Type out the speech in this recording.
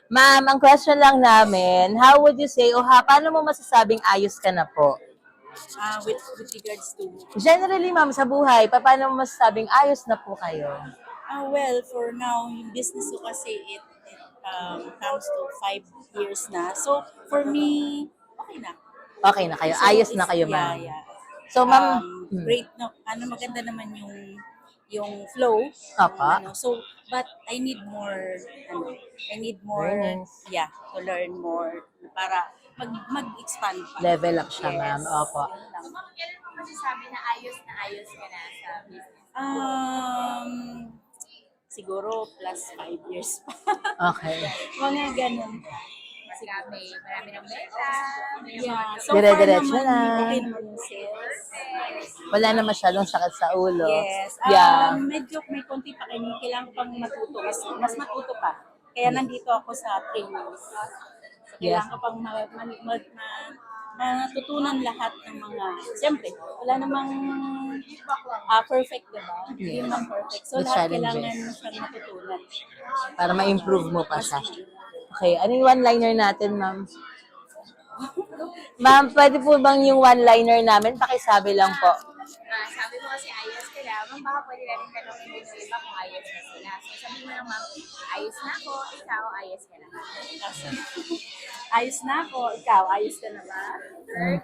Ma'am, ang question lang namin, how would you say, paano mo masasabing ayos ka na po? With regards to, Generally, ma'am, sa buhay, paano mo masasabing ayos na po kayo? well, for now, yung business ko kasi it comes to 5 years na. So, for me, okay na. Okay na kayo, So, ayos na it's, kayo, yeah, ma'am. yeah. So, ma'am, Great na, maganda naman yung flow, Apa. So, but I need more, I need more, Learnings. yeah, to learn more para mag-expand pa. Level up siya, Yes. ma'am. Opo. Yun lang. So, ma'am, kailan mo masasabi na ayos ka na sa business? Siguro plus 5 years pa. Okay. Mga ganun. Marami ng benta. Yeah. So Dire-diretso far na. naman, okay naman yung sales. Wala na masyadong sakit sa ulo. Yes. Yeah. Medyo may konti pa kayo. Kailangan ko pang matuto. Mas matuto pa. Kaya nandito ako sa trainings. So, Yes. kailangan ko pang matutunan lahat ng mga, siyempre, wala namang perfect, diba? Hindi naman perfect. So, The lahat challenges. kailangan mo siyang matutunan. Para ma-improve mo pa siya. Okay, ano yung one-liner natin, ma'am? Ma'am, pwede po bang yung one-liner namin? Pakisabi lang po. Sabi mo kasi ayos ka na. Ma'am, baka pwede natin tanongin din yung iba kung ayos na sila. So, sabi mo lang, ma'am, ayos na ako, ikaw, ayos ka na. Ayos na ako. Ikaw, ayos ka na ba? Thank